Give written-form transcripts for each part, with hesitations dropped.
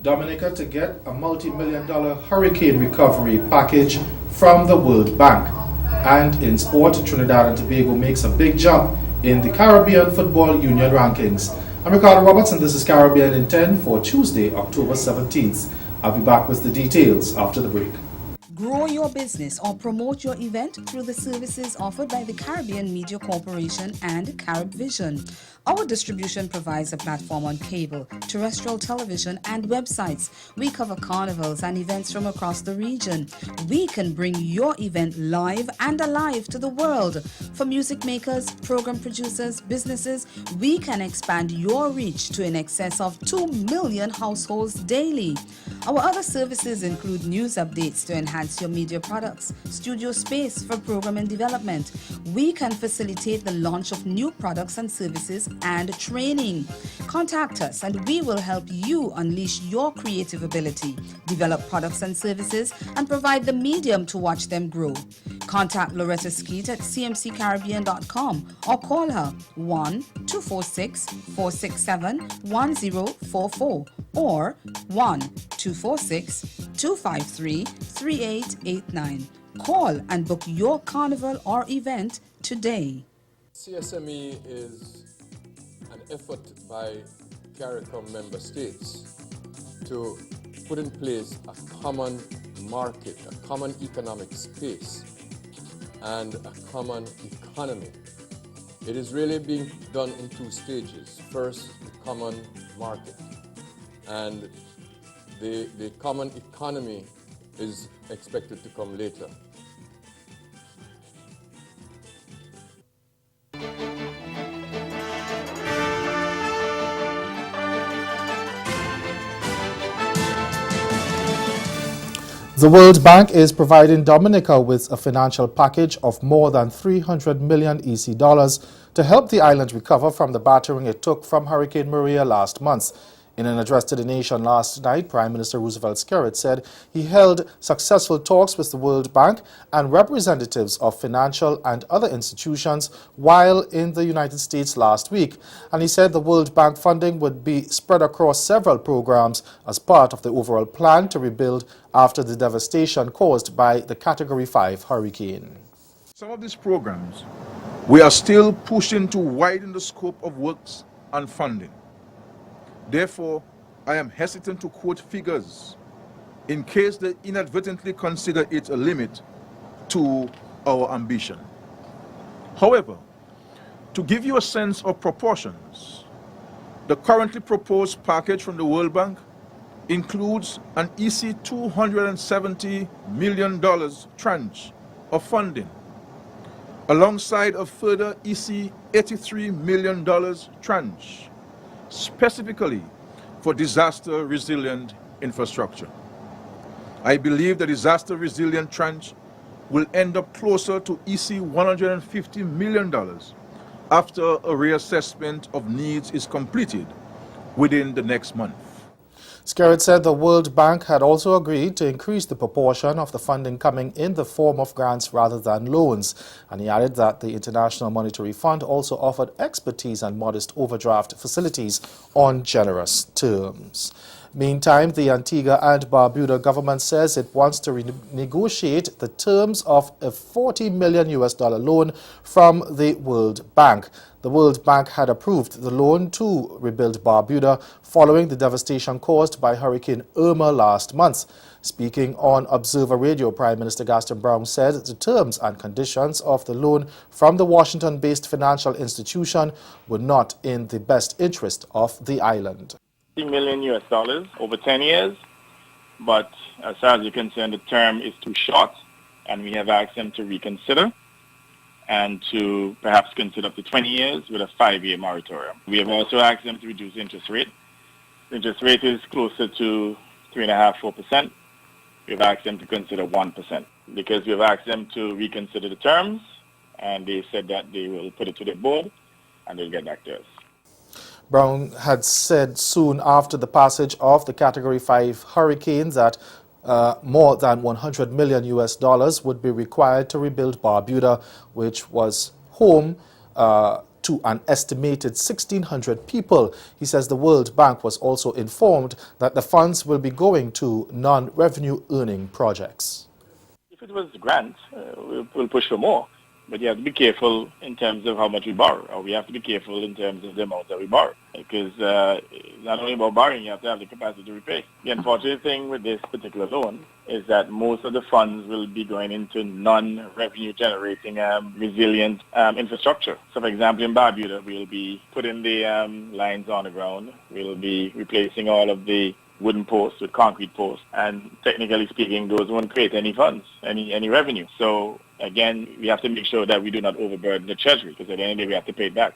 Dominica to get a multi-million-dollar hurricane recovery package from the World Bank. And in sport, Trinidad and Tobago makes a big jump in the Caribbean Football Union rankings. I'm Ricardo Roberts and this is Caribbean in 10 for Tuesday, October 17th. I'll be back with the details after the break. Grow your business or promote your event through the services offered by the Caribbean Media Corporation and CaribVision. Our distribution provides a platform on cable, terrestrial television, and websites. We cover carnivals and events from across the region. We can bring your event live and alive to the world. For music makers, program producers, businesses, we can expand your reach to in excess of 2 million households daily. Our other services include news updates to enhance your media products, studio space for program and development. We can facilitate the launch of new products and services and training. Contact us and we will help you unleash your creative ability, develop products and services, and provide the medium to watch them grow. Contact Loretta Skeet at cmccaribbean.com or call her 1-246-467-1044 or 1-246-253-3889. Call and book your carnival or event today. CSME is an effort by CARICOM member states to put in place a common market, a common economic space, and a common economy. It is really being done in two stages. First, the common market, and the common economy is expected to come later. The World Bank is providing Dominica with a financial package of more than 300 million EC dollars to help the island recover from the battering it took from Hurricane Maria last month. In an address to the nation last night, Prime Minister Roosevelt Skerrit said he held successful talks with the World Bank and representatives of financial and other institutions while in the United States last week. And he said the World Bank funding would be spread across several programs as part of the overall plan to rebuild after the devastation caused by the Category 5 hurricane. Some of these programs, we are still pushing to widen the scope of works and funding. Therefore, I am hesitant to quote figures in case they inadvertently consider it a limit to our ambition. However, to give you a sense of proportions, the currently proposed package from the World Bank includes an EC $270 million tranche of funding, alongside a further EC $83 million tranche, specifically for disaster-resilient infrastructure. I believe the disaster-resilient tranche will end up closer to EC $150 million after a reassessment of needs is completed within the next month. Skerrit said the World Bank had also agreed to increase the proportion of the funding coming in the form of grants rather than loans. And he added that the International Monetary Fund also offered expertise and modest overdraft facilities on generous terms. Meantime, the Antigua and Barbuda government says it wants to renegotiate the terms of a $40 million loan from the World Bank. The World Bank had approved the loan to rebuild Barbuda following the devastation caused by Hurricane Irma last month. Speaking on Observer Radio, Prime Minister Gaston Brown said the terms and conditions of the loan from the Washington-based financial institution were not in the best interest of the island. $50 million over 10 years, but as far as you're concerned, the term is too short, and we have asked them to reconsider and to perhaps consider up to 20 years with a 5-year moratorium. We have also asked them to reduce the interest rate. The interest rate is closer to 3.5–4%. We've asked them to consider 1% because we've asked them to reconsider the terms, and they said that they will put it to the board and they'll get back to us. Brown had said soon after the passage of the Category 5 hurricane that more than $100 million would be required to rebuild Barbuda, which was home to an estimated 1,600 people. He says the World Bank was also informed that the funds will be going to non-revenue earning projects. If it was grants, we'll push for more. But you have to be careful in terms of how much we borrow, or we have to be careful in terms of the amount that we borrow. Because it's not only about borrowing, you have to have the capacity to repay. The unfortunate thing with this particular loan is that most of the funds will be going into non-revenue generating resilient infrastructure. So for example, in Barbuda, we'll be putting the lines on the ground. We'll be replacing all of the wooden posts with concrete posts, and technically speaking, those won't create any funds, any revenue. So again, we have to make sure that we do not overburden the treasury, because at the end of the day, we have to pay it back.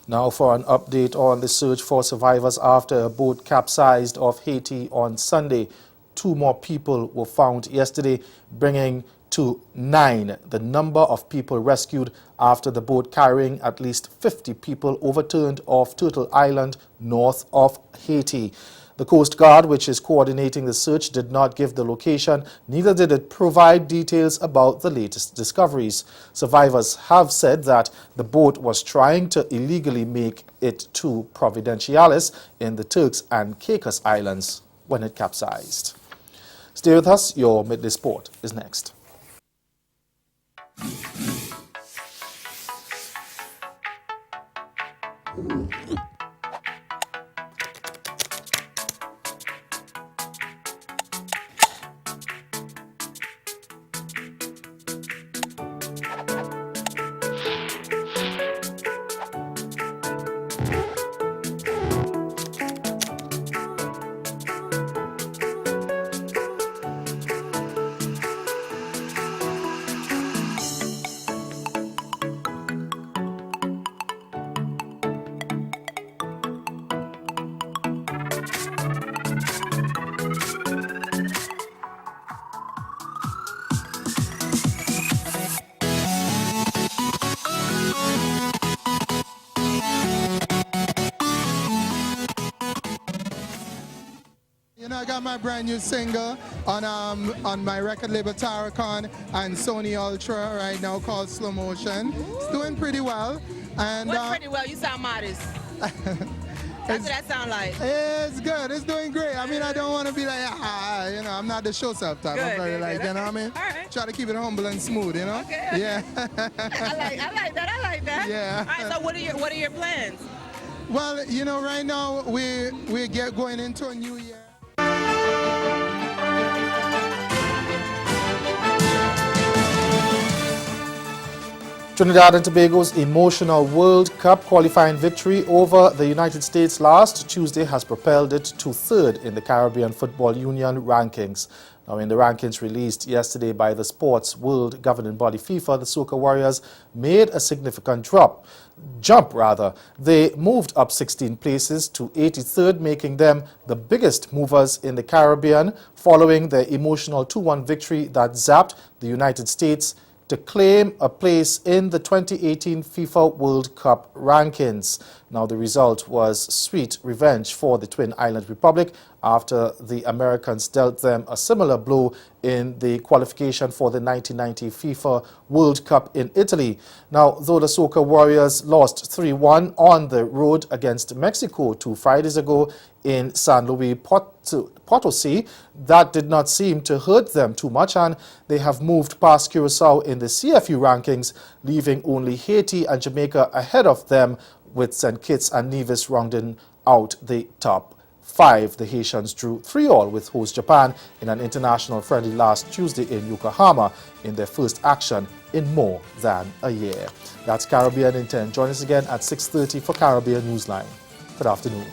Now for an update on the search for survivors after a boat capsized off Haiti on Sunday. 2 more people were found yesterday, bringing to 9 the number of people rescued after the boat carrying at least 50 people overturned off Turtle Island north of Haiti. The Coast Guard, which is coordinating the search, did not give the location, neither did it provide details about the latest discoveries. Survivors have said that the boat was trying to illegally make it to Providenciales in the Turks and Caicos Islands when it capsized. Stay with us, your Midday Sport is next. You know, I got my brand new single on my record label Taracon and Sony Ultra right now called Slow Motion. It's doing pretty well. And what's pretty well? You sound modest. That's what that sound like. It's good. It's doing great. I mean, I don't want to be like, you know, I'm not the show self type. I'm very like, you know what I mean? All right. Try to keep it humble and smooth, you know? Okay. Yeah. I like that. Yeah. All right. So what are your plans? Well, you know, right now we're going into a new year. Trinidad and Tobago's emotional World Cup qualifying victory over the United States last Tuesday has propelled it to 3rd in the Caribbean Football Union rankings. Now, in the rankings released yesterday by the sports world governing body FIFA, the Soca Warriors made a significant jump. They moved up 16 places to 83rd, making them the biggest movers in the Caribbean following their emotional 2-1 victory that zapped the United States to claim a place in the 2018 FIFA World Cup rankings. Now, the result was sweet revenge for the Twin Island Republic after the Americans dealt them a similar blow in the qualification for the 1990 FIFA World Cup in Italy. Now, though the Soca Warriors lost 3-1 on the road against Mexico 2 Fridays ago in San Luis Potosi, that did not seem to hurt them too much, and they have moved past Curacao in the CFU rankings, leaving only Haiti and Jamaica ahead of them, with St. Kitts and Nevis rounding out the top 5. The Haitians drew 3-3 with host Japan in an international friendly last Tuesday in Yokohama in their first action in more than a year. That's Caribbean in 10. Join us again at 6:30 for Caribbean Newsline. Good afternoon.